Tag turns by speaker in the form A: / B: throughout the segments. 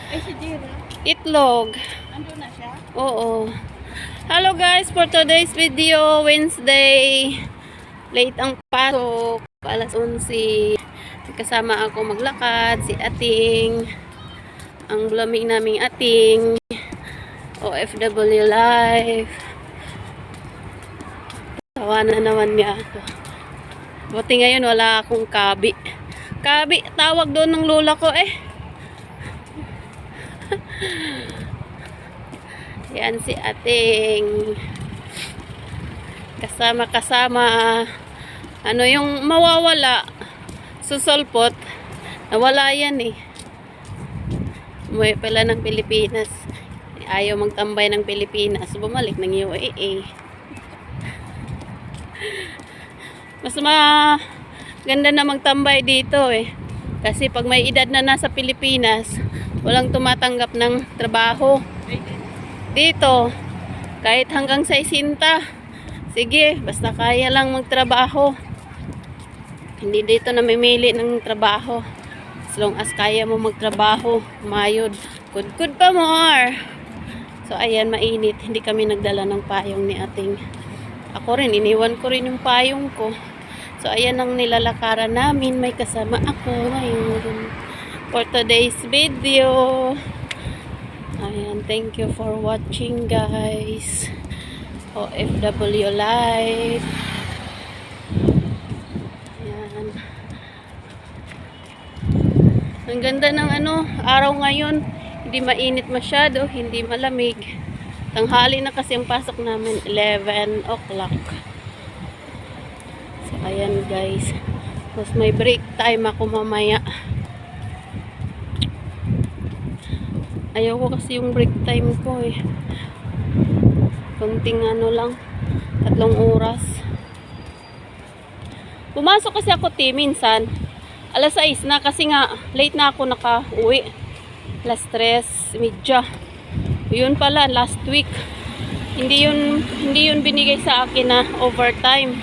A: Ay, si Jira.
B: Itlog.
A: Ando na siya?
B: Oo. Hello guys, for today's video, Wednesday. Late ang pasok. Alas 11. Kasama ako maglakad. Si Ating. Ang blooming naming Ating. OFW life. Tawanan naman niya ako. Buti ngayon wala akong kabi. Kabi, tawag doon ng lola ko eh. Yan si Ating. Kasama. Ano yung mawawala? Susulpot. Nawala yan eh. Umuwi pala ng Pilipinas. Ayaw magtambay ng Pilipinas. Bumalik ng UAE. Mas maganda na magtambay dito eh. Kasi pag may edad na nasa Pilipinas, walang tumatanggap ng trabaho. Dito, kahit hanggang 60, sige, basta kaya lang magtrabaho. Hindi dito namimili ng trabaho. As long as kaya mo magtrabaho, mayod. Good pa more. So, ayan, mainit. Hindi kami nagdala ng payong ni Ating. Ako rin, iniwan ko rin yung payong ko. So, ayan ang nilalakaran namin. May kasama ako ngayon for today's video. Ayan, thank you for watching guys. OFW Life. Ayan. Ang ganda ng araw ngayon. Hindi mainit masyado, hindi malamig. Tanghali na kasi ang pasok namin, 11 o'clock. So, ayan guys. Tapos may break time ako mamaya. Ayoko kasi yung break time ko eh. Kunting lang, 3 oras. Pumasok kasi ako minsan. Alas 6 na kasi nga, late na ako naka-uwi. Alas 3:30. Yun pala, last week. Hindi yun binigay sa akin na overtime.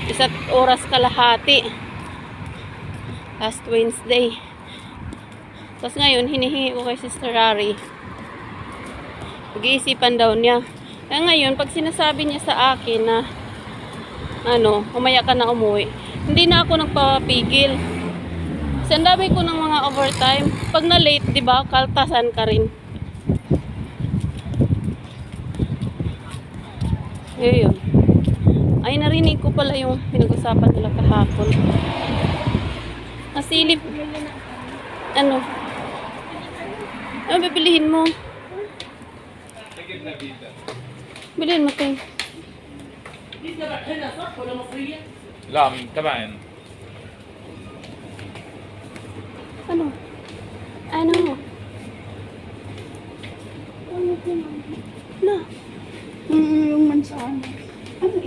B: 1 oras kalahati. Last Wednesday. Tapos ngayon, hinihingi ko kay Sister Rari. Pag-iisipan daw niya. Kaya ngayon, pag sinasabi niya sa akin na umaya ka na umuwi, hindi na ako nagpapigil. Kasi ang dami ko ng mga overtime. Pag na late, di ba, kaltasan ka rin. Ayun. Ay, narinig ko pala yung pinag-usapan nila kahapon. Nasilip. Ano bibilihin mo? Bilhin mo tayo.
C: لا تبعين
B: Ano? Na.
A: Yung mansanas.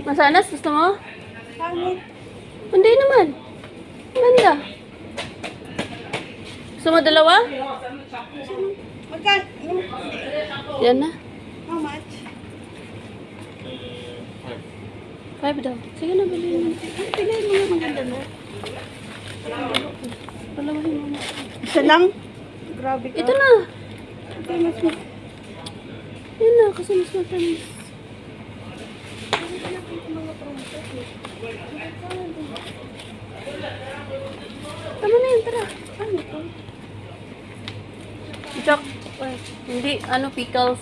B: Masanas, gusto mo?
A: Pangit.
B: Hindi naman. Ganda. Gusto mo dalawa?
A: Magkano?
B: Yan na.
A: How much?
B: 5 daw. Sige na, bilhin mo.
A: Piliin mo yung maganda na.
B: Palawahin mo na.
A: Isa lang? Grabe ka.
B: Ito na.
A: Okay, mas
B: Yan na, kasi mas matamis. Tama na yun, tara.
A: Ano to?
B: Jack, hindi, pickles.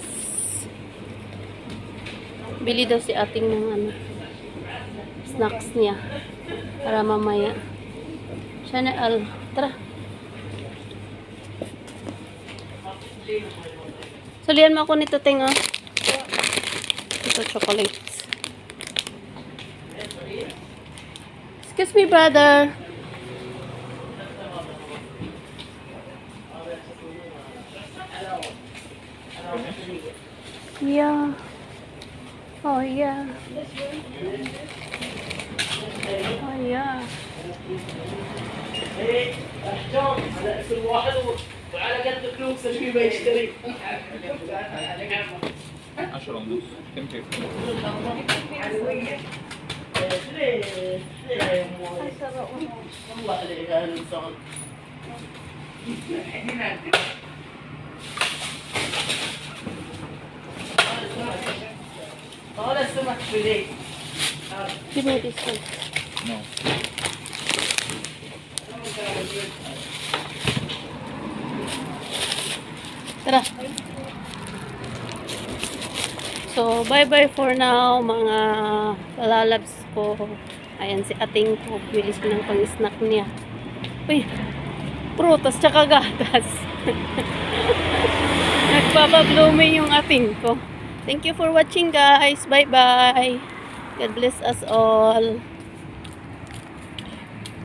B: Bili daw si Ating ng snacks niya. Para mamaya. Chanel, tara. Sulihan mo ako nito, Ting, ah. Ito, chocolates. Excuse me, brother. Yeah. Oh, yeah. Oh, yeah.
D: كل واحد وعلى قد فلوس شو بيشتري
C: 10 ونص كم كيف؟
D: والله عليك اهل الصغر Really?
B: Give me this one.
C: No.
B: Tara. So, bye-bye for now, mga kalalabs ko. Ayan si ating ko. Bilis ko ng pang-snack niya. Uy, prutas tsaka gatas. Nagpapa-blooming yung ating ko. Thank you for watching, guys. Bye-bye. God bless us all.